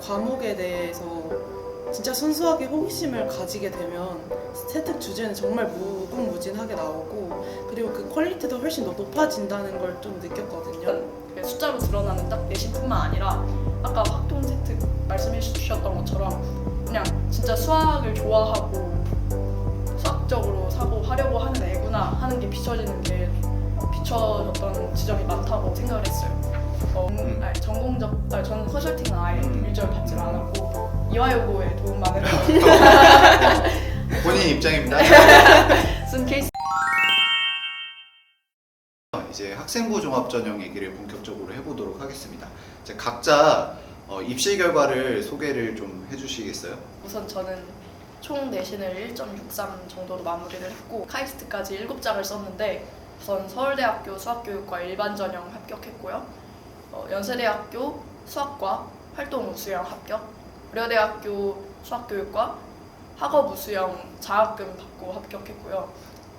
과목에 대해서 진짜 순수하게 호기심을 가지게 되면 채택 주제는 정말 무궁무진하게 나오고, 그리고 그 퀄리티도 훨씬 더 높아진다는 걸 좀 느꼈거든요. 숫자로 드러나는 딱 내신뿐만 아니라 아까 확통 채택 말씀해 주셨던 것처럼 그냥 진짜 수학을 좋아하고 수학적으로 사고하려고 하는 애구나 하는 게 비춰졌던 지점이 많다고 생각을 했어요. 저는 컨설팅은 아예 일절 받지 않았고 이화여고에 도움만을 본인 입장입니다. 쓴 케이스. 이제 학생부 종합 전형 얘기를 본격적으로 해보도록 하겠습니다. 이제 각자 입시 결과를 소개를 좀 해주시겠어요? 우선 저는 총 내신을 1.63 정도로 마무리를 했고 카이스트까지 7장을 썼는데 우선 서울대학교 수학교육과 일반 전형 합격했고요. 연세대학교 수학과 활동 우수형 합격, 고려대학교 수학교육과 학업 우수형 장학금 받고 합격했고요.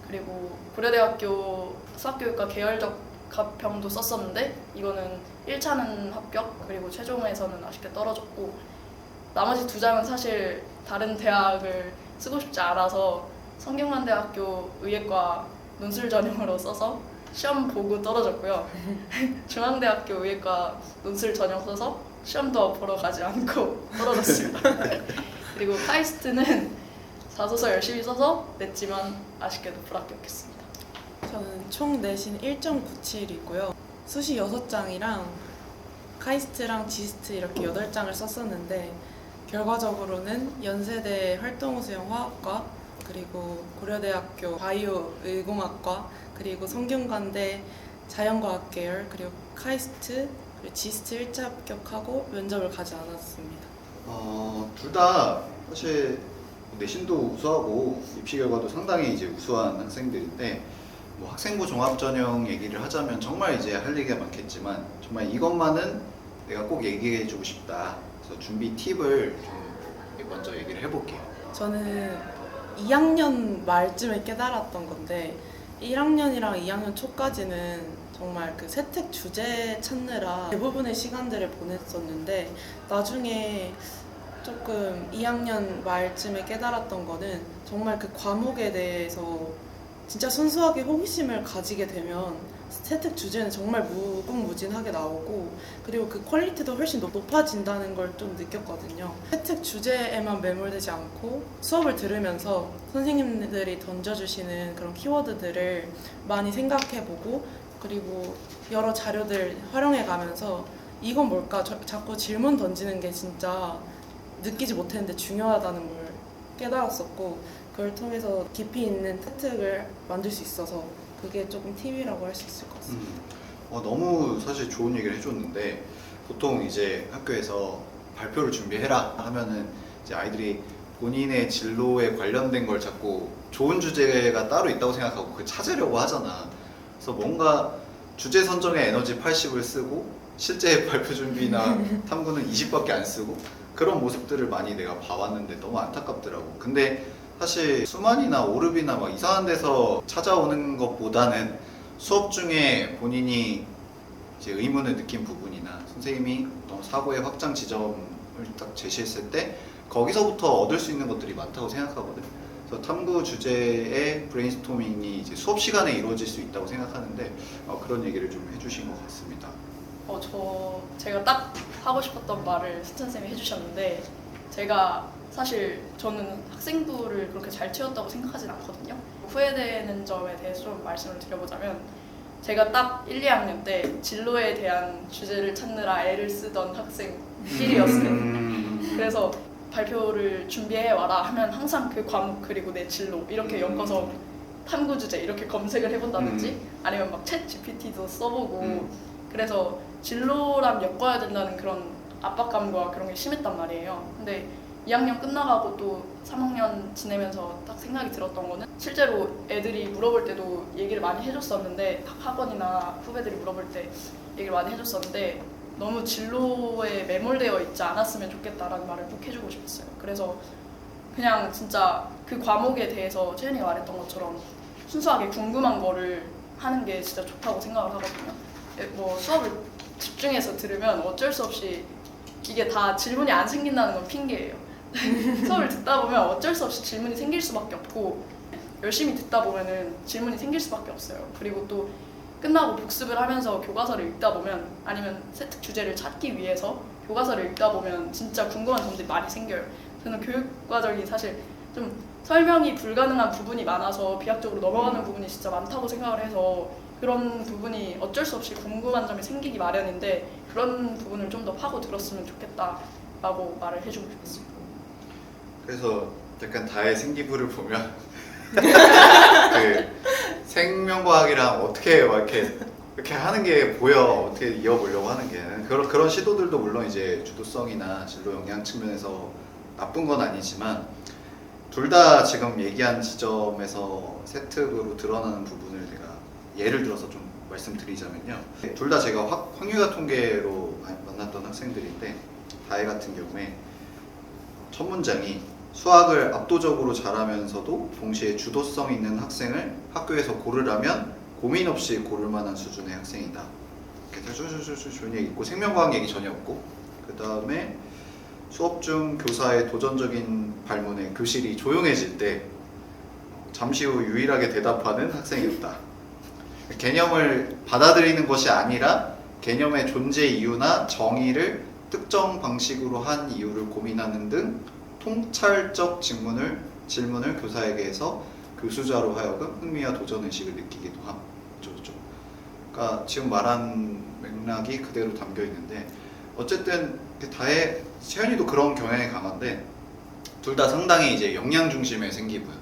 그리고 고려대학교 수학교육과 계열적 합평도 썼었는데 이거는 1차는 합격, 그리고 최종에서는 아쉽게 떨어졌고 나머지 2장은 사실 다른 대학을 쓰고 싶지 않아서 성균관대학교 의예과 논술 전형으로 써서 시험 보고 떨어졌고요. 중앙대학교 의예과 논술 전형 써서 시험도 보러 가지 않고 떨어졌습니다. 그리고 카이스트는 자소서 열심히 써서 냈지만 아쉽게도 불합격했습니다. 저는 총 내신 1.97이고요. 수시 6장이랑 카이스트랑 지스트 이렇게 8장을 썼었는데 결과적으로는 연세대 활동우수형 화학과, 그리고 고려대학교 바이오 의공학과, 그리고 성균관대 자연과학 계열, 그리고 카이스트, 그리고 지스트 1차 합격하고 면접을 가지 않았습니다. 둘 다 사실 내신도 우수하고 입시 결과도 상당히 이제 우수한 학생들인데, 뭐 학생부 종합 전형 얘기를 하자면 정말 이제 할 얘기가 많겠지만 정말 이것만은 내가 꼭 얘기해주고 싶다. 그래서 준비 팁을 좀 먼저 얘기를 해볼게요. 저는 2학년 말쯤에 깨달았던 건데 1학년이랑 2학년 초까지는 정말 그 세택 주제 찾느라 대부분의 시간들을 보냈었는데 나중에 조금 2학년 말쯤에 깨달았던 거는 정말 그 과목에 대해서 진짜 순수하게 호기심을 가지게 되면 세택 주제는 정말 무궁무진하게 나오고, 그리고 그 퀄리티도 훨씬 더 높아진다는 걸 좀 느꼈거든요. 세택 주제에만 매몰되지 않고 수업을 들으면서 선생님들이 던져주시는 그런 키워드들을 많이 생각해보고, 그리고 여러 자료들 활용해가면서 이건 뭘까? 자꾸 질문 던지는 게 진짜 느끼지 못했는데 중요하다는 걸 깨달았었고, 그걸 통해서 깊이 있는 혜택을 만들 수 있어서 그게 조금 팁이라고 할 수 있을 것 같습니다. 너무 사실 좋은 얘기를 해줬는데, 보통 이제 학교에서 발표를 준비해라 하면은 이제 아이들이 본인의 진로에 관련된 걸 자꾸 좋은 주제가 따로 있다고 생각하고 그 찾으려고 하잖아. 그래서 뭔가 주제 선정에 에너지 80을 쓰고 실제 발표 준비나 탐구는 20밖에 안 쓰고 그런 모습들을 많이 내가 봐왔는데 너무 안타깝더라고. 근데 사실 수만이나 오르비나 막 이상한 데서 찾아오는 것보다는 수업 중에 본인이 이제 의문을 느낀 부분이나 선생님이 어떤 사고의 확장 지점을 딱 제시했을 때 거기서부터 얻을 수 있는 것들이 많다고 생각하거든. 그래서 탐구 주제의 브레인스토밍이 이제 수업 시간에 이루어질 수 있다고 생각하는데 그런 얘기를 좀 해주신 것 같습니다. 제가 딱 하고 싶었던 말을 승찬 쌤이 해주셨는데, 제가 사실 저는 학생부를 그렇게 잘 채웠다고 생각하진 않거든요. 후회되는 점에 대해서 좀 말씀을 드려보자면, 제가 딱 1, 2학년 때 진로에 대한 주제를 찾느라 애를 쓰던 학생 1이었어요. 그래서 발표를 준비해와라 하면 항상 그 과목 그리고 내 진로 이렇게 엮어서 탐구 주제 이렇게 검색을 해본다든지 아니면 막 챗 GPT도 써보고 그래서 진로랑 엮어야 된다는 그런 압박감과 그런 게 심했단 말이에요. 근데 2학년 끝나가고 또 3학년 지내면서 딱 생각이 들었던 거는, 실제로 애들이 물어볼 때도 얘기를 많이 해줬었는데, 학원이나 후배들이 물어볼 때 얘기를 많이 해줬었는데 너무 진로에 매몰되어 있지 않았으면 좋겠다라는 말을 꼭 해주고 싶었어요. 그래서 그냥 진짜 그 과목에 대해서 채연이가 말했던 것처럼 순수하게 궁금한 거를 하는 게 진짜 좋다고 생각을 하거든요. 뭐 수업을 집중해서 들으면 어쩔 수 없이 이게 다 질문이 안 생긴다는 건 핑계예요. 수업을 듣다 보면 어쩔 수 없이 질문이 생길 수밖에 없고 열심히 듣다 보면은 질문이 생길 수밖에 없어요. 그리고 또 끝나고 복습을 하면서 교과서를 읽다 보면 아니면 세특 주제를 찾기 위해서 교과서를 읽다 보면 진짜 궁금한 점들이 많이 생겨요. 저는 교육 과정이 사실 좀 설명이 불가능한 부분이 많아서 비약적으로 넘어가는 부분이 진짜 많다고 생각을 해서 그런 부분이 어쩔 수 없이 궁금한 점이 생기기 마련인데 그런 부분을 좀 더 파고 들었으면 좋겠다라고 말을 해주고 싶었어요. 그래서 약간 다의 생기부를 보면 그 생명과학이랑 어떻게 막 이렇게 하는 게 보여. 어떻게 이어보려고 하는 게 그런 시도들도 물론 이제 주도성이나 진로 역량 측면에서 나쁜 건 아니지만 둘 다 지금 얘기한 지점에서 세특으로 드러나는 부분을 내가 예를 들어서 좀 말씀드리자면요. 둘 다 제가 확률과 통계로 만났던 학생들인데 다혜 같은 경우에 첫 문장이 수학을 압도적으로 잘하면서도 동시에 주도성 있는 학생을 학교에서 고르라면 고민 없이 고를 만한 수준의 학생이다. 이렇게 쭉 얘기 있고 생명과학 얘기 전혀 없고 그 다음에 수업 중 교사의 도전적인 발문에 교실이 조용해질 때 잠시 후 유일하게 대답하는 학생이었다. 개념을 받아들이는 것이 아니라 개념의 존재 이유나 정의를 특정 방식으로 한 이유를 고민하는 등 통찰적 질문을 교사에게 해서 교수자로 하여금 흥미와 도전의식을 느끼기도 함. 그러니까 지금 말한 맥락이 그대로 담겨 있는데 어쨌든 다혜, 채연이도 그런 경향이 강한데 둘 다 상당히 이제 역량 중심의 생기고요.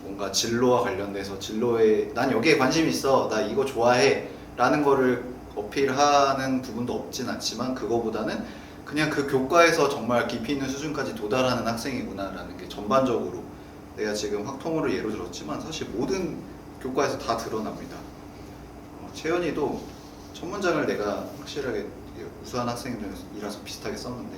뭔가 진로와 관련돼서 진로에 난 여기에 관심이 있어, 나 이거 좋아해 라는 거를 어필하는 부분도 없진 않지만 그거보다는 그냥 그 교과에서 정말 깊이 있는 수준까지 도달하는 학생이구나 라는 게 전반적으로 내가 지금 학통으로 예로 들었지만 사실 모든 교과에서 다 드러납니다. 채연이도 첫 문장을 내가 확실하게 우수한 학생이라서 비슷하게 썼는데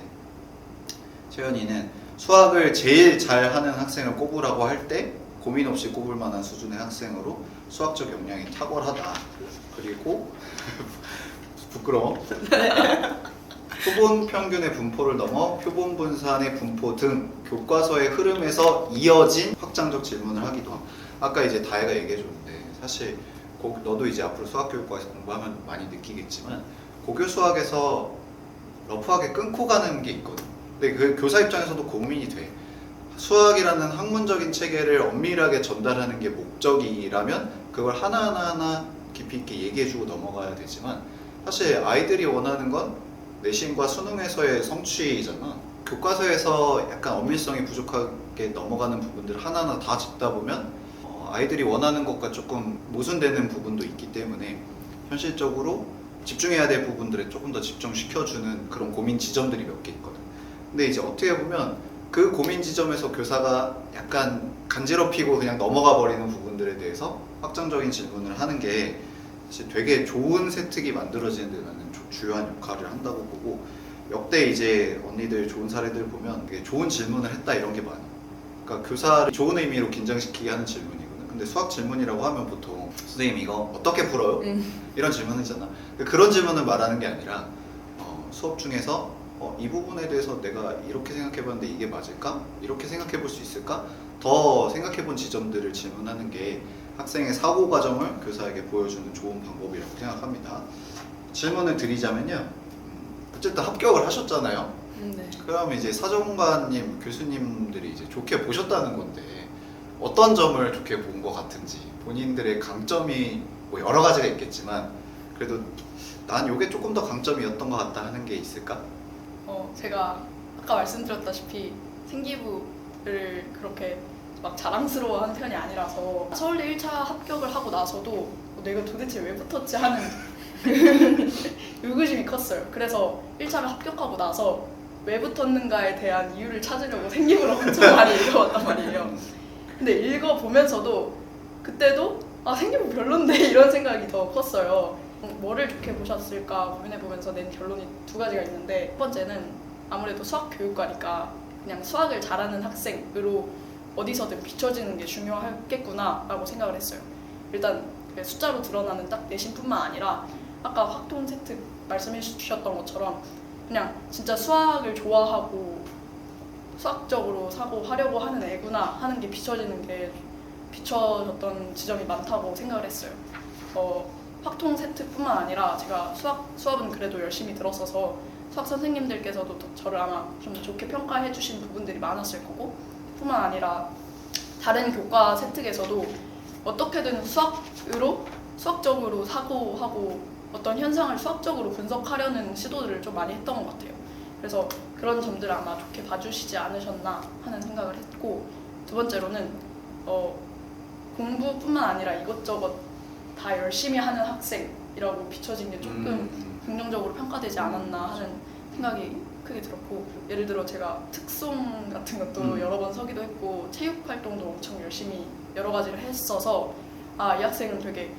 채연이는 수학을 제일 잘하는 학생을 꼽으라고 할 때 고민 없이 꼽을 만한 수준의 학생으로 수학적 역량이 탁월하다. 그리고 부끄러워. 표본 평균의 분포를 넘어 표본 분산의 분포 등 교과서의 흐름에서 이어진 확장적 질문을 하기도 함. 아까 이제 다혜가 얘기해줬는데 사실 너도 이제 앞으로 수학교육과에서 공부하면 많이 느끼겠지만 고교 수학에서 러프하게 끊고 가는 게 있거든. 근데 그 교사 입장에서도 고민이 돼. 수학이라는 학문적인 체계를 엄밀하게 전달하는 게 목적이라면 그걸 하나하나 깊이 있게 얘기해주고 넘어가야 되지만 사실 아이들이 원하는 건 내신과 수능에서의 성취잖아. 교과서에서 약간 엄밀성이 부족하게 넘어가는 부분들 하나하나 다 짚다 보면 아이들이 원하는 것과 조금 모순되는 부분도 있기 때문에 현실적으로 집중해야 될 부분들에 조금 더 집중시켜주는 그런 고민 지점들이 몇 개 있거든. 근데 이제 어떻게 보면 그 고민 지점에서 교사가 약간 간지럽히고 그냥 넘어가 버리는 부분들에 대해서 확장적인 질문을 하는 게 사실 되게 좋은 세특이 만들어지는 데 나는 주요한 역할을 한다고 보고 역대 이제 언니들 좋은 사례들 보면 좋은 질문을 했다 이런 게 많아. 그러니까 교사를 좋은 의미로 긴장시키게 하는 질문이거든. 근데 수학 질문이라고 하면 보통 선생님 이거 어떻게 풀어요? 이런 질문이잖아. 그런 질문을 말하는 게 아니라 수업 중에서 이 부분에 대해서 내가 이렇게 생각해봤는데 이게 맞을까? 이렇게 생각해볼 수 있을까? 더 생각해본 지점들을 질문하는 게 학생의 사고 과정을 교사에게 보여주는 좋은 방법이라고 생각합니다. 질문을 드리자면요. 어쨌든 합격을 하셨잖아요. 네. 그러면 이제 사정관님, 교수님들이 이제 좋게 보셨다는 건데 어떤 점을 좋게 본 것 같은지 본인들의 강점이 뭐 여러 가지가 있겠지만 그래도 난 이게 조금 더 강점이었던 것 같다 하는 게 있을까? 제가 아까 말씀드렸다시피 생기부를 그렇게 막 자랑스러워하는 편이 아니라서 서울대 1차 합격을 하고 나서도 내가 도대체 왜 붙었지 하는 의구심이 컸어요. 그래서 1차를 합격하고 나서 왜 붙었는가에 대한 이유를 찾으려고 생기부를 엄청 많이 읽어봤단 말이에요. 근데 읽어보면서도 그때도 생기부 별론데 이런 생각이 더 컸어요. 뭐를 좋게 보셨을까 고민해보면서 낸 결론이 두 가지가 있는데 첫 번째는 아무래도 수학교육과니까 그냥 수학을 잘하는 학생으로 어디서든 비춰지는 게 중요하겠구나 라고 생각을 했어요. 일단 숫자로 드러나는 딱 내신뿐만 아니라 아까 확통 세특 말씀해 주셨던 것처럼 그냥 진짜 수학을 좋아하고 수학적으로 사고 하려고 하는 애구나 하는 게 비춰졌던 지점이 많다고 생각을 했어요. 확통 세트뿐만 아니라 제가 수업은 그래도 열심히 들었어서 수학 선생님들께서도 저를 아마 좀 좋게 평가해 주신 부분들이 많았을 거고, 뿐만 아니라 다른 교과 세특에서도 어떻게든 수학적으로 사고하고 어떤 현상을 수학적으로 분석하려는 시도들을 좀 많이 했던 것 같아요. 그래서 그런 점들을 아마 좋게 봐주시지 않으셨나 하는 생각을 했고, 두 번째로는 공부뿐만 아니라 이것저것 다 열심히 하는 학생이라고 비춰진 게 조금 긍정적으로 평가되지 않았나 하는 생각이 크게 들었고, 예를 들어 제가 특송 같은 것도 여러 번 서기도 했고 체육 활동도 엄청 열심히 여러 가지를 했어서 이 학생은 되게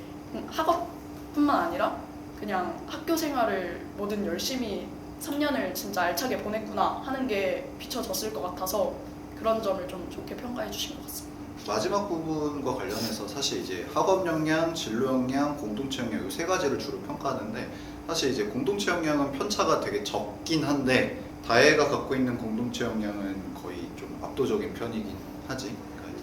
학업뿐만 아니라 그냥 학교 생활을 뭐든 열심히 3년을 진짜 알차게 보냈구나 하는 게 비춰졌을 것 같아서 그런 점을 좀 좋게 평가해 주신 것 같습니다. 마지막 부분과 관련해서 사실 이제 학업 역량, 진로 역량, 공동체 역량 이 세 가지를 주로 평가하는데, 사실 이제 공동체 역량은 편차가 되게 적긴 한데 다혜가 갖고 있는 공동체 역량은 거의 좀 압도적인 편이긴 하지. 그러니까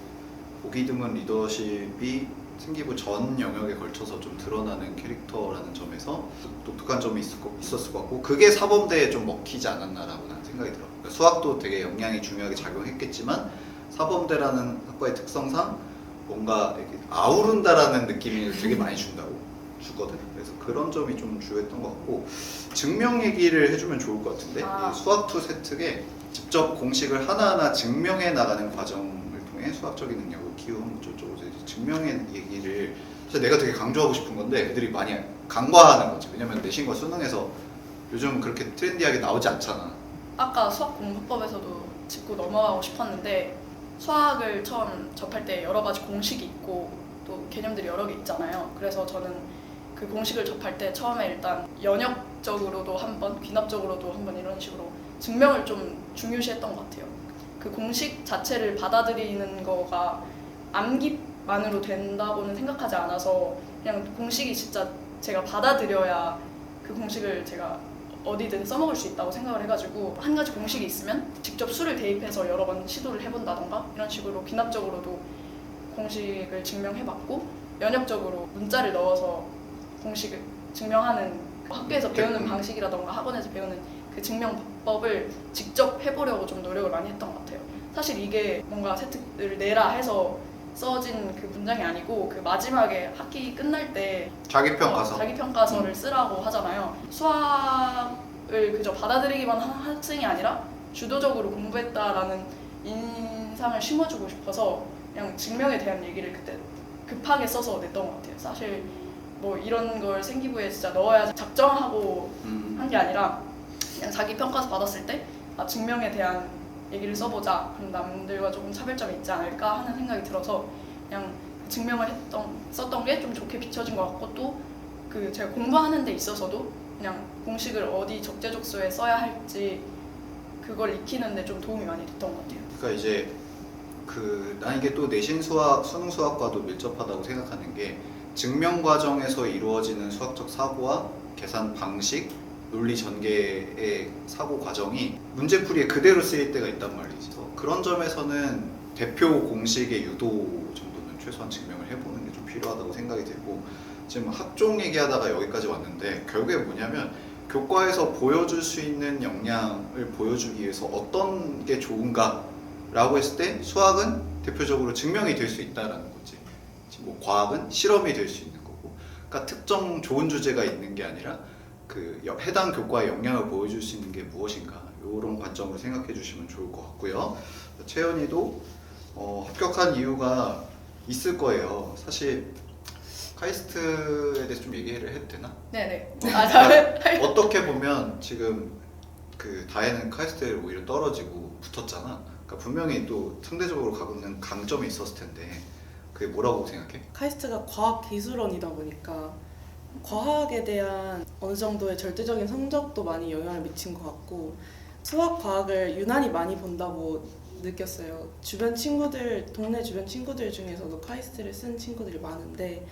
보기 드문 리더십이 생기부 전 영역에 걸쳐서 좀 드러나는 캐릭터라는 점에서 독특한 점이 있었을 것 같고, 그게 사범대에 좀 먹히지 않았나라고 나는 생각이 들어. 그러니까 수학도 되게 역량이 중요하게 작용했겠지만 사범대라는 학과의 특성상 뭔가 이렇게 아우른다라는 느낌을 되게 많이 주거든. 그래서 그런 점이 좀 주요했던 것 같고, 증명 얘기를 해주면 좋을 것 같은데, 이 수학2 세특에 직접 공식을 하나하나 증명해 나가는 과정을 통해 수학적인 능력을 키움 어쩌고 증명의 얘기를 사실 내가 되게 강조하고 싶은 건데 애들이 많이 간과하는 거지. 왜냐면 내신과 수능에서 요즘 그렇게 트렌디하게 나오지 않잖아. 아까 수학 공부법에서도 짚고 넘어가고 싶었는데, 수학을 처음 접할 때 여러 가지 공식이 있고 또 개념들이 여러 개 있잖아요. 그래서 저는 그 공식을 접할 때 처음에 일단 연역적으로도 한번, 귀납적으로도 한번 이런 식으로 증명을 좀 중요시했던 것 같아요. 그 공식 자체를 받아들이는 거가 암기만으로 된다고는 생각하지 않아서 그냥 공식이 진짜 제가 받아들여야 그 공식을 제가 어디든 써먹을 수 있다고 생각을 해가지고, 한 가지 공식이 있으면 직접 수를 대입해서 여러 번 시도를 해본다던가 이런 식으로 귀납적으로도 공식을 증명해봤고, 연역적으로 문자를 넣어서 공식을 증명하는 학교에서 배우는 방식이라던가 학원에서 배우는 그 증명법을 직접 해보려고 좀 노력을 많이 했던 것 같아요. 사실 이게 뭔가 세특을 내라 해서 써진 그 문장이 아니고, 그 마지막에 학기 끝날 때 자기평가서를 쓰라고 하잖아요. 수학을 그저 받아들이기만 한 학생이 아니라 주도적으로 공부했다라는 인상을 심어주고 싶어서 그냥 증명에 대한 얘기를 그때 급하게 써서 냈던 것 같아요. 사실 뭐 이런 걸 생기부에 진짜 넣어야 작정하고 한 게 아니라 그냥 자기평가서 받았을 때 증명에 대한 얘기를 써보자. 그럼 남들과 조금 차별점이 있지 않을까 하는 생각이 들어서 그냥 증명을 썼던 게 좀 좋게 비춰진 것 같고, 또 그 제가 공부하는 데 있어서도 그냥 공식을 어디 적재적소에 써야 할지 그걸 익히는데 좀 도움이 많이 됐던 것 같아요. 그러니까 이제 난 이게 또 내신 수학, 수능 수학과도 밀접하다고 생각하는 게, 증명 과정에서 이루어지는 수학적 사고와 계산 방식, 논리 전개의 사고 과정이 문제풀이에 그대로 쓰일 때가 있단 말이지. 그런 점에서는 대표 공식의 유도 정도는 최소한 증명을 해보는 게 좀 필요하다고 생각이 들고, 지금 학종 얘기하다가 여기까지 왔는데 결국에 뭐냐면 교과에서 보여줄 수 있는 역량을 보여주기 위해서 어떤 게 좋은가 라고 했을 때 수학은 대표적으로 증명이 될 수 있다는 거지. 뭐 과학은 실험이 될 수 있는 거고, 그러니까 특정 좋은 주제가 있는 게 아니라 그 해당 교과의 역량을 보여줄 수 있는 게 무엇인가, 이런 관점으로 생각해 주시면 좋을 것 같고요. 채연이도 합격한 이유가 있을 거예요. 사실 카이스트에 대해서 좀 얘기를 해도 되나? 네네. 그러니까 어떻게 보면 지금 그 다혜는 카이스트에 오히려 떨어지고 붙었잖아. 그러니까 분명히 또 상대적으로 갖고 있는 강점이 있었을 텐데 그게 뭐라고 생각해? 카이스트가 과학기술원이다 보니까 과학에 대한 어느 정도의 절대적인 성적도 많이 영향을 미친 것 같고, 수학, 과학을 유난히 많이 본다고 느꼈어요. 동네 주변 친구들 중에서도 카이스트를 쓴 친구들이 많은데,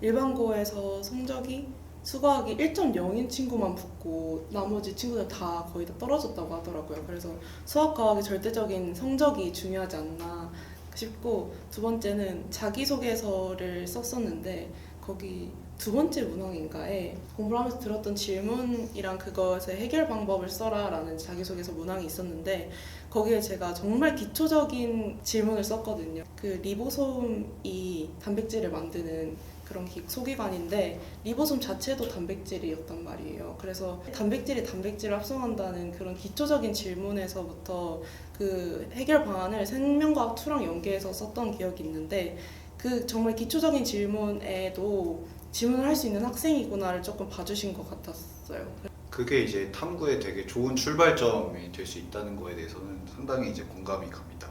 일반고에서 성적이 수학이 1.0인 친구만 붙고 나머지 친구들 다 거의 다 떨어졌다고 하더라고요. 그래서 수학, 과학의 절대적인 성적이 중요하지 않나 싶고, 두 번째는 자기소개서를 썼었는데 거기 두 번째 문항인가에 공부를 하면서 들었던 질문이랑 그것의 해결 방법을 써라 라는 자기소개서 문항이 있었는데, 거기에 제가 정말 기초적인 질문을 썼거든요. 그 리보솜이 단백질을 만드는 그런 소기관인데 리보솜 자체도 단백질이었단 말이에요. 그래서 단백질이 단백질을 합성한다는 그런 기초적인 질문에서부터 그 해결 방안을 생명과학 2랑 연계해서 썼던 기억이 있는데, 그 정말 기초적인 질문에도 질문을 할 수 있는 학생이구나를 조금 봐주신 것 같았어요. 그게 이제 탐구에 되게 좋은 출발점이 될 수 있다는 거에 대해서는 상당히 이제 공감이 갑니다.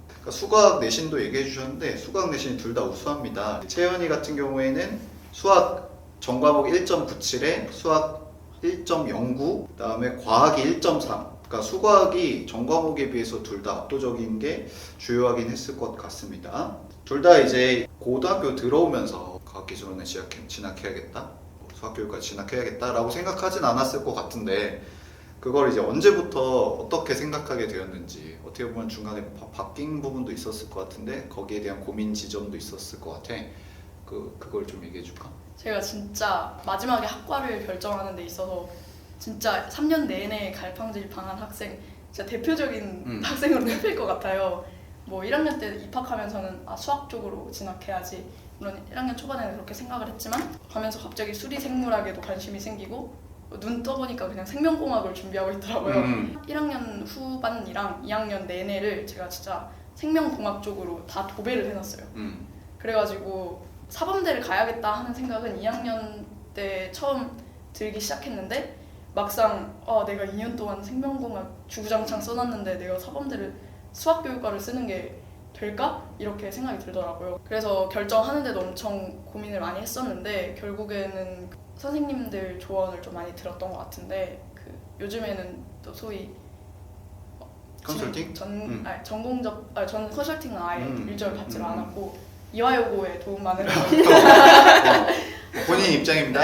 그러니까 수학 내신도 얘기해 주셨는데 수학 내신이 둘 다 우수합니다. 채연이 같은 경우에는 수학 전 과목 1.97에 수학 1.09, 그다음에 과학이 1.3. 그러니까 수학이 전 과목에 비해서 둘 다 압도적인 게 주요하긴 했을 것 같습니다. 둘 다 이제 고등학교 들어오면서 과학기술원에 진학해야겠다, 수학교육까지 진학해야겠다라고 생각하진 않았을 것 같은데, 그걸 이제 언제부터 어떻게 생각하게 되었는지, 어떻게 보면 중간에 바뀐 부분도 있었을 것 같은데 거기에 대한 고민 지점도 있었을 것 같아. 그걸 좀 얘기해 줄까? 제가 진짜 마지막에 학과를 결정하는 데 있어서 진짜 3년 내내 갈팡질팡한 학생, 진짜 대표적인 학생으로 꼽힐 것 같아요. 뭐 1학년 때 입학하면서는 수학 쪽으로 진학해야지, 물론 1학년 초반에는 그렇게 생각을 했지만 가면서 갑자기 수리생물학에도 관심이 생기고 눈 떠보니까 그냥 생명공학을 준비하고 있더라고요. 1학년 후반이랑 2학년 내내를 제가 진짜 생명공학 쪽으로 다 도배를 해놨어요. 그래가지고 사범대를 가야겠다 하는 생각은 2학년 때 처음 들기 시작했는데, 막상 내가 2년 동안 생명공학 주구장창 써놨는데 내가 사범대를 수학교육과를 쓰는 게 될까? 이렇게 생각이 들더라고요. 그래서 결정하는데도 엄청 고민을 많이 했었는데 결국에는 선생님들 조언을 좀 많이 들었던 것 같은데, 요즘에는 또 소위 컨설팅? 저는 컨설팅은 아예 일절 받지를 않았고 이화여고에 도움 많은 본인 입장입니다.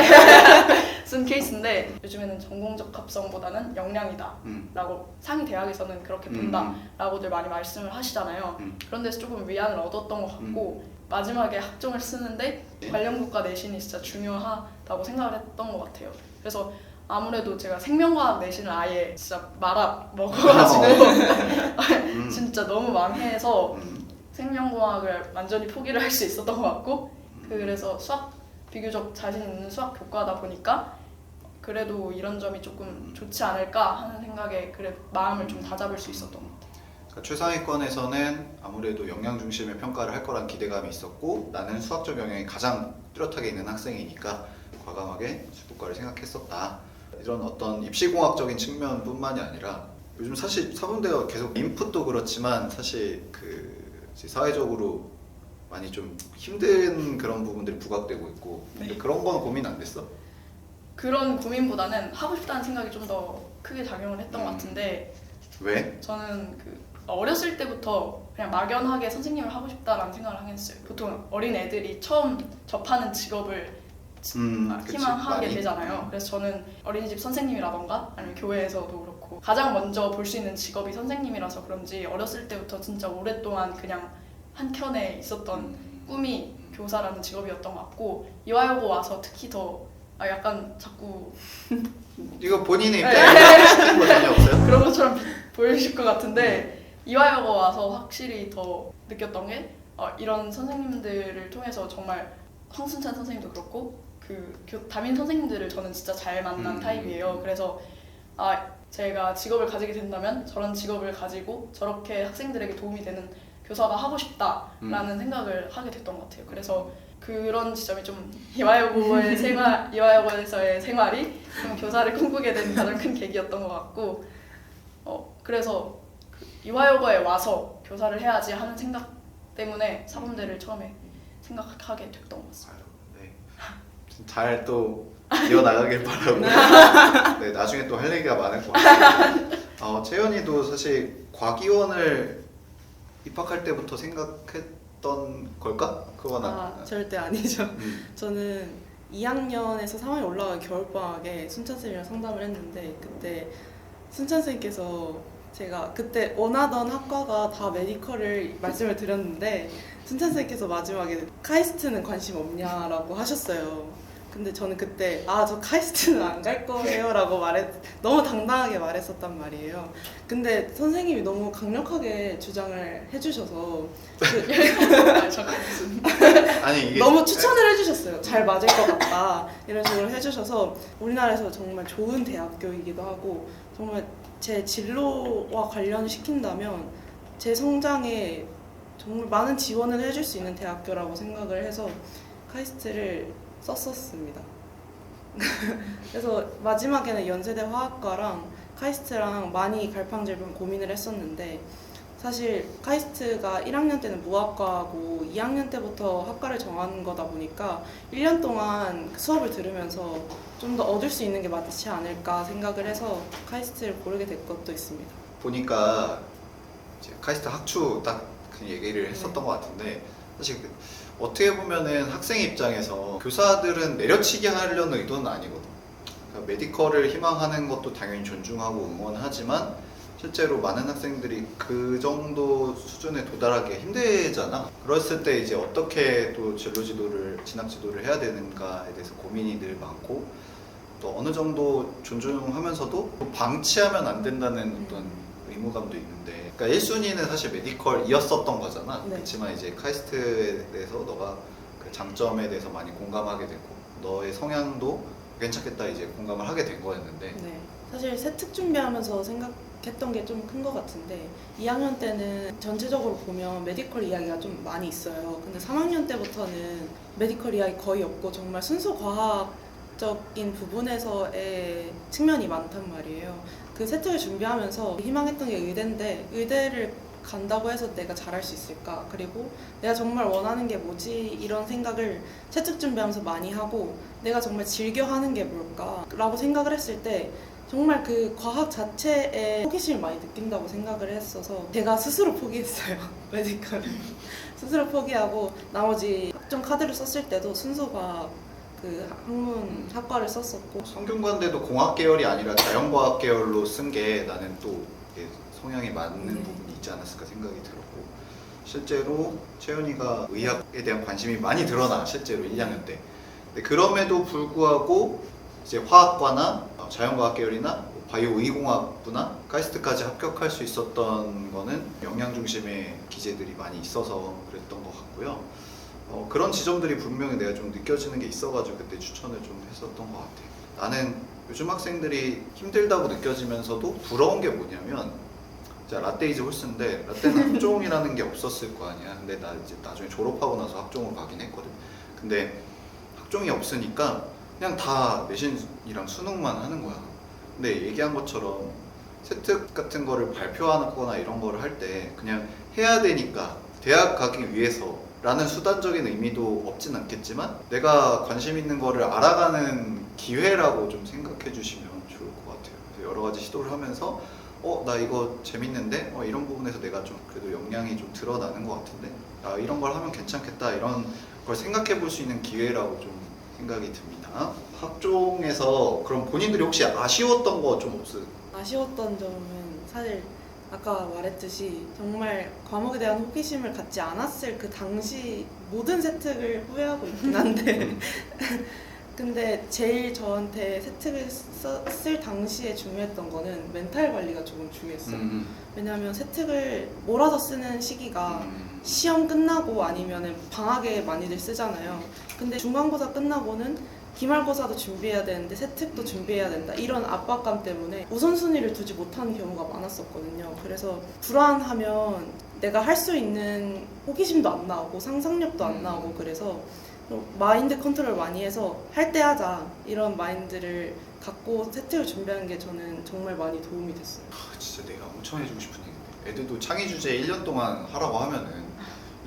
쓴 케이스인데, 요즘에는 전공적 합성보다는 역량이다 라고 상위 대학에서는 그렇게 본다 라고들 많이 말씀을 하시잖아요. 그런 데서 조금 위안을 얻었던 것 같고, 마지막에 학종을 쓰는데 관련국가 내신이 진짜 중요하다고 생각을 했던 것 같아요. 그래서 아무래도 제가 생명과학 내신을 아예 진짜 말아 먹어가지고 진짜 너무 망해서 생명공학을 완전히 포기를 할 수 있었던 것 같고, 그래서 수학 비교적 자신 있는 수학 교과다 보니까 그래도 이런 점이 조금 좋지 않을까 하는 생각에 마음을 좀 다잡을 수 있었던 것 같아요. 그러니까 최상위권에서는 아무래도 역량 중심의 평가를 할 거란 기대감이 있었고, 나는 수학적 영역이 가장 뚜렷하게 있는 학생이니까 과감하게 수학과를 생각했었다. 이런 어떤 입시공학적인 측면뿐만이 아니라 요즘 사실 사범대가 계속 인풋도 그렇지만 사실 사회적으로 많이 좀 힘든 그런 부분들이 부각되고 있고, 근데 그런 거는 고민 안 됐어? 그런 고민보다는 하고 싶다는 생각이 좀 더 크게 작용을 했던 것 같은데, 왜? 저는 어렸을 때부터 그냥 막연하게 선생님을 하고 싶다라는 생각을 하긴 했어요. 보통 어린 애들이 처음 접하는 직업을 희망하게 되잖아요. 그래서 저는 어린이집 선생님이라던가 아니면 교회에서도 그렇고 가장 먼저 볼 수 있는 직업이 선생님이라서 그런지 어렸을 때부터 진짜 오랫동안 그냥 한켠에 있었던 꿈이 교사라는 직업이었던 것 같고, 이화여고 와서 특히 더 약간 자꾸 이거 본인의 입장에서 시키는 거 전혀 없어요? 그런 것처럼 보이실 것 같은데, 이화여고 와서 확실히 더 느꼈던 게 이런 선생님들을 통해서 정말 황순찬 선생님도 그렇고 담임 선생님들을 저는 진짜 잘 만난 타입이에요. 그래서 제가 직업을 가지게 된다면 저런 직업을 가지고 저렇게 학생들에게 도움이 되는 교사가 하고 싶다라는 생각을 하게 됐던 것 같아요. 그래서 그런 지점이 좀 이화여고에서의 생활이 좀 교사를 꿈꾸게 된 가장 큰 계기였던 것 같고, 그래서 이화여고에 와서 교사를 해야지 하는 생각 때문에 사범대를 처음에 생각하게 됐던 것 같습니다. 네. 잘 또 이어나가길 바라고. 네, 나중에 또 할 얘기가 많을 것 같아요. 채연이도 사실 과기원을 입학할 때부터 생각했던 걸까? 그건 절대 아니죠. 저는 2학년에서 3학년 올라가는 겨울방학에 순찬쌤이랑 상담을 했는데 그때 순찬쌤께서 제가 그때 원하던 학과가 다 메디컬을 말씀을 드렸는데 순찬쌤께서 마지막에 카이스트는 관심 없냐라고 하셨어요. 근데 저는 그때 저 카이스트는 안 갈 거예요 라고 너무 당당하게 말했었단 말이에요. 근데 선생님이 너무 강력하게 주장을 해주셔서 잠깐 무슨 아니 이게 너무 추천을 해주셨어요. 잘 맞을 것 같다 이런 식으로 해주셔서 우리나라에서 정말 좋은 대학교이기도 하고 정말 제 진로와 관련시킨다면 제 성장에 정말 많은 지원을 해줄 수 있는 대학교라고 생각을 해서 카이스트를 썼었습니다. 그래서 마지막에는 연세대 화학과랑 카이스트랑 많이 갈팡질팡 고민을 했었는데 사실 카이스트가 1학년 때는 무학과고 2학년 때부터 학과를 정하는 거다 보니까 1년 동안 수업을 들으면서 좀 더 얻을 수 있는 게 맞지 않을까 생각을 해서 카이스트를 고르게 된 것도 있습니다. 보니까 이제 카이스트 학추 딱 그 얘기를 했었던 것 같은데 사실 어떻게 보면은 학생 입장에서 교사들은 내려치게 하려는 의도는 아니거든. 그러니까 메디컬을 희망하는 것도 당연히 존중하고 응원하지만 실제로 많은 학생들이 그 정도 수준에 도달하기 힘들잖아. 그랬을 때 이제 어떻게 또 진학 지도를 해야 되는가에 대해서 고민이 늘 많고 또 어느 정도 존중하면서도 방치하면 안 된다는 어떤 의무감도 있는데 그러니까 1순위는 사실 메디컬이었었던 거잖아. 네. 그렇지만 이제 카이스트에 대해서 너가 그 장점에 대해서 많이 공감하게 되고 너의 성향도 괜찮겠다 이제 공감을 하게 된 거였는데 네. 사실 세특 준비하면서 생각했던 게 좀 큰 것 같은데 2학년 때는 전체적으로 보면 메디컬 이야기가 좀 많이 있어요. 근데 3학년 때부터는 메디컬 이야기 거의 없고 정말 순수 과학적인 부분에서의 측면이 많단 말이에요. 그 세특을 준비하면서 희망했던 게 의대인데 의대를 간다고 해서 내가 잘할 수 있을까? 그리고 내가 정말 원하는 게 뭐지? 이런 생각을 세특 준비하면서 많이 하고 내가 정말 즐겨 하는 게 뭘까? 라고 생각을 했을 때 정말 그 과학 자체에 호기심을 많이 느낀다고 생각을 했어서 제가 스스로 포기했어요. 메디컬을. 스스로 포기하고 나머지 학종 카드를 썼을 때도 순수 과학 그 학문 학과를 썼었고 성균관대도 공학 계열이 아니라 자연과학 계열로 쓴 게 나는 또 이게 성향이 맞는 부분이 있지 않았을까 생각이 들었고 실제로 채연이가 의학에 대한 관심이 많이 드러나 실제로 1학년 때 근데 그럼에도 불구하고 이제 화학과나 자연과학 계열이나 바이오의공학부나 카이스트까지 합격할 수 있었던 거는 영양 중심의 기재들이 많이 있어서 그랬던 것 같고요. 그런 지점들이 분명히 내가 좀 느껴지는 게 있어가지고 그때 추천을 좀 했었던 것 같아. 나는 요즘 학생들이 힘들다고 느껴지면서도 부러운 게 뭐냐면 자 라떼이즈 홀스인데 라떼는 학종이라는 게 없었을 거 아니야. 근데 나 이제 나중에 졸업하고 나서 학종으로 가긴 했거든. 근데 학종이 없으니까 그냥 다 내신이랑 수능만 하는 거야. 근데 얘기한 것처럼 세특 같은 거를 발표하거나 이런 거를 할 때 그냥 해야 되니까 대학 가기 위해서 라는 수단적인 의미도 없진 않겠지만 내가 관심 있는 거를 알아가는 기회라고 좀 생각해 주시면 좋을 것 같아요. 그래서 여러 가지 시도를 하면서 나 이거 재밌는데 이런 부분에서 내가 좀 그래도 역량이 좀 드러나는 것 같은데 이런 걸 하면 괜찮겠다 이런 걸 생각해 볼 수 있는 기회라고 좀 생각이 듭니다. 학종에서 그럼 본인들이 혹시 아쉬웠던 거 좀 없어요? 아쉬웠던 점은 사실 아까 말했듯이 정말 과목에 대한 호기심을 갖지 않았을 그 당시 모든 세특을 후회하고 있긴 한데 근데 제일 저한테 세특을 쓸 당시에 중요했던 거는 멘탈 관리가 조금 중요했어요. 왜냐하면 세특을 몰아서 쓰는 시기가 시험 끝나고 아니면 방학에 많이들 쓰잖아요. 근데 중간고사 끝나고는 기말고사도 준비해야 되는데 세특도 준비해야 된다 이런 압박감 때문에 우선순위를 두지 못하는 경우가 많았었거든요. 그래서 불안하면 내가 할 수 있는 호기심도 안 나오고 상상력도 안 나오고 그래서 마인드 컨트롤 많이 해서 할 때 하자 이런 마인드를 갖고 세특을 준비하는 게 저는 정말 많이 도움이 됐어요. 진짜 내가 엄청 해주고 싶은 얘기인데 애들도 창의 주제 1년 동안 하라고 하면은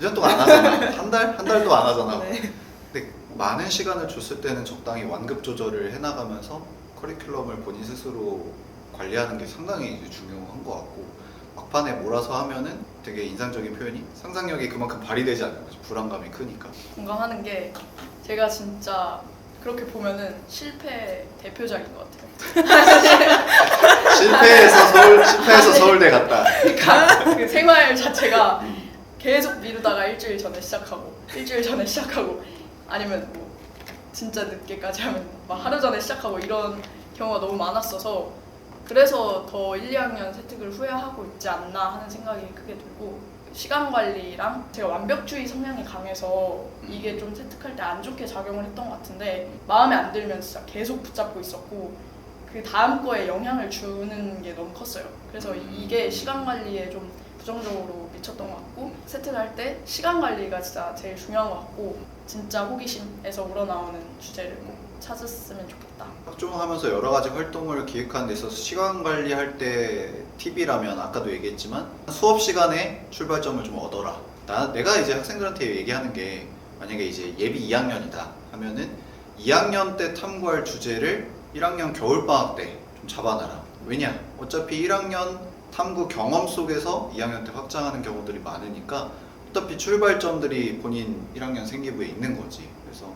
1년 동안 안 하잖아. 한 달? 한 달도 안 하잖아. 네. 근데 많은 시간을 줬을 때는 적당히 완급 조절을 해나가면서 커리큘럼을 본인 스스로 관리하는 게 상당히 이제 중요한 것 같고 막판에 몰아서 하면은 되게 인상적인 표현이 상상력이 그만큼 발휘되지 않는 거죠. 불안감이 크니까. 공감하는 게 제가 진짜 그렇게 보면은 실패 대표작인 것 같아요. 실패해서 서울대 갔다. 그러니까 그 생활 자체가 계속 미루다가 일주일 전에 시작하고 아니면 뭐 진짜 늦게까지 하면 막 하루 전에 시작하고 이런 경우가 너무 많았어서 그래서 더 1, 2학년 세특을 후회하고 있지 않나 하는 생각이 크게 들고 시간 관리랑 제가 완벽주의 성향이 강해서 이게 좀 세특할 때 안 좋게 작용을 했던 것 같은데 마음에 안 들면 진짜 계속 붙잡고 있었고 그 다음 거에 영향을 주는 게 너무 컸어요. 그래서 이게 시간 관리에 좀 부정적으로 미쳤던 것 같고 세특을 할 때 시간 관리가 진짜 제일 중요한 것 같고 진짜 호기심에서 우러나오는 주제를 꼭 찾았으면 좋겠다. 학종하면서 여러 가지 활동을 기획하는 데 있어서 시간 관리할 때 팁이라면 아까도 얘기했지만 수업 시간에 출발점을 좀 얻어라. 내가 이제 학생들한테 얘기하는 게 만약에 이제 예비 2학년이다 하면은 2학년 때 탐구할 주제를 1학년 겨울방학 때 좀 잡아놔라. 왜냐? 어차피 1학년 탐구 경험 속에서 2학년 때 확장하는 경우들이 많으니까 어차피 출발점들이 본인 1학년 생기부에 있는 거지. 그래서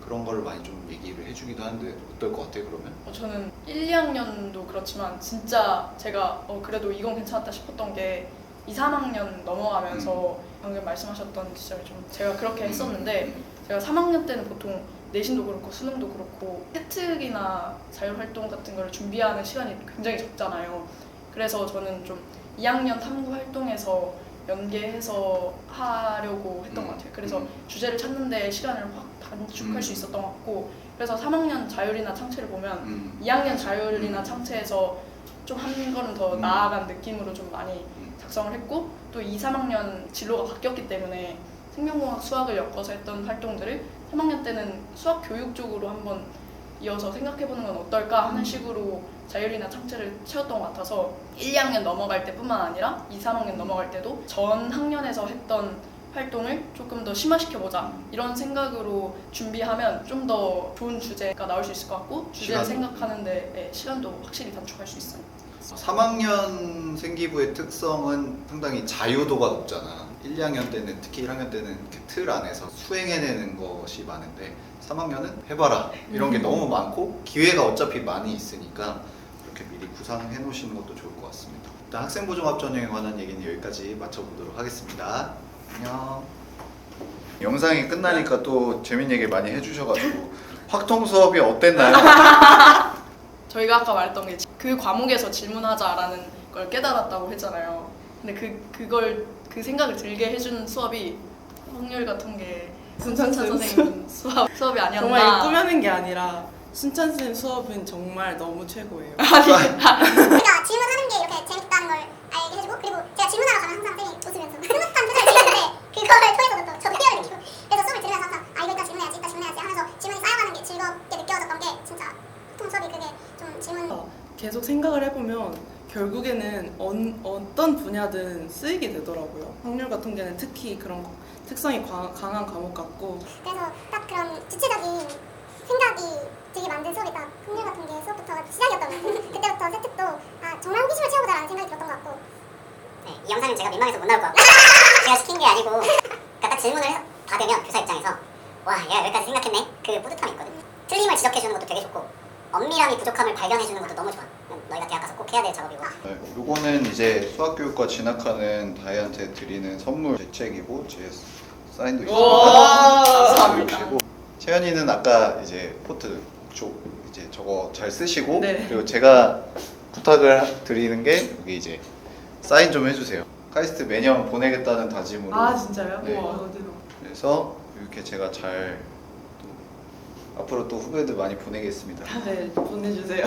그런 거를 많이 좀 얘기를 해주기도 하는데 어떨 것 같아 그러면? 저는 1, 2학년도 그렇지만 진짜 제가 그래도 이건 괜찮았다 싶었던 게 2, 3학년 넘어가면서 방금 말씀하셨던 시점에 좀 제가 그렇게 했었는데 제가 3학년 때는 보통 내신도 그렇고 수능도 그렇고 세특이나 자율활동 같은 걸 준비하는 시간이 굉장히 적잖아요. 그래서 저는 좀 2학년 탐구 활동에서 연계해서 하려고 했던 것 같아요. 그래서 주제를 찾는데 시간을 확 단축할 수 있었던 것 같고 그래서 3학년 자율이나 창체를 보면 2학년 자율이나 창체에서 좀 한 걸음 더 나아간 느낌으로 좀 많이 작성을 했고 또 2, 3학년 진로가 바뀌었기 때문에 생명공학 수학을 엮어서 했던 활동들을 3학년 때는 수학 교육 쪽으로 한번 이어서 생각해보는 건 어떨까 하는 식으로 자율이나 창체를 채웠던 것 같아서 1, 2학년 넘어갈 때뿐만 아니라 2, 3학년 넘어갈 때도 전 학년에서 했던 활동을 조금 더 심화시켜보자 이런 생각으로 준비하면 좀 더 좋은 주제가 나올 수 있을 것 같고 주제를 생각하는데 시간도 확실히 단축할 수 있어요. 3학년 생기부의 특성은 상당히 자유도가 높잖아. 1, 2학년 때는 특히 1학년 때는 이렇게 틀 안에서 수행해내는 것이 많은데 3학년은 해봐라 이런 게 너무 많고 기회가 어차피 많이 있으니까 이렇게 미리 구상해 놓으시는 것도 좋을 것 같습니다. 일단 학생부종합전형에 관한 얘기는 여기까지 마쳐보도록 하겠습니다. 안녕. 영상이 끝나니까 또 재밌는 얘기 많이 해주셔가지고 확통 수업이 어땠나요? 저희가 아까 말했던 게 그 과목에서 질문하자라는 걸 깨달았다고 했잖아요. 근데 그 생각을 들게 해준 수업이 확률 같은 게 순찬 선생님 수업이 아니었나. 정말 꾸며낸 게 아니라 순찬 선생님 수업은 정말 너무 최고예요. 그러니까 질문하는 게 이렇게 재밌다는 걸 알게 해주고 그리고 제가 질문하러 가면 항상 쌤이 웃으면서 흐뭇한 표정을 지으는데 그거를 통해서부터 저도 희열을 느끼고 그래서 수업을 들으면서 항상 이거 이따 질문해야지 하면서 질문이 쌓여가는 게 즐겁게 느껴졌던 게 진짜 보통 수업이 그게 좀 질문 계속 생각을 해보면 결국에는 어떤 분야든 쓰이게 되더라고요. 확률 같은 경우는 특히 그런 특성이 강한 과목 같고 그래서 딱 그런 주체적인 생각이 되게 만든 수업이 딱 확률 같은 게 수업부터 시작이었던 것 같아요. 그때부터 세특도 정말 호기심을 채워보자라는 생각이 들었던 것 같고 네, 이 영상은 제가 민망해서 못 나올 것 같고 제가 시킨 게 아니고 그러니까 딱 질문을 받으면 교사 입장에서 와 얘가 여기까지 생각했네 그 뿌듯함이 있거든요. 틀림을 지적해주는 것도 되게 좋고 엄밀함이 부족함을 발견해주는 것도 너무 좋아. 너희가 대학 가서 꼭 해야 될 작업이고. 요거는 이제 수학교육과 진학하는 다이한테 드리는 선물 제 책이고 제 사인도 감사합니다. 있고 채연이는 아까 이제 포트 이제 저거 잘 쓰시고 네. 그리고 제가 부탁을 드리는 게 여기 이제 사인 좀 해주세요. 카이스트 매년 보내겠다는 다짐으로. 아 진짜요? 네. 우와, 어디로? 그래서 이렇게 제가 잘 또 앞으로 또 후배들 많이 보내겠습니다. 네, 보내주세요.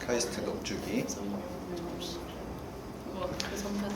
카이스트 넉주기. 그래서 그 선배도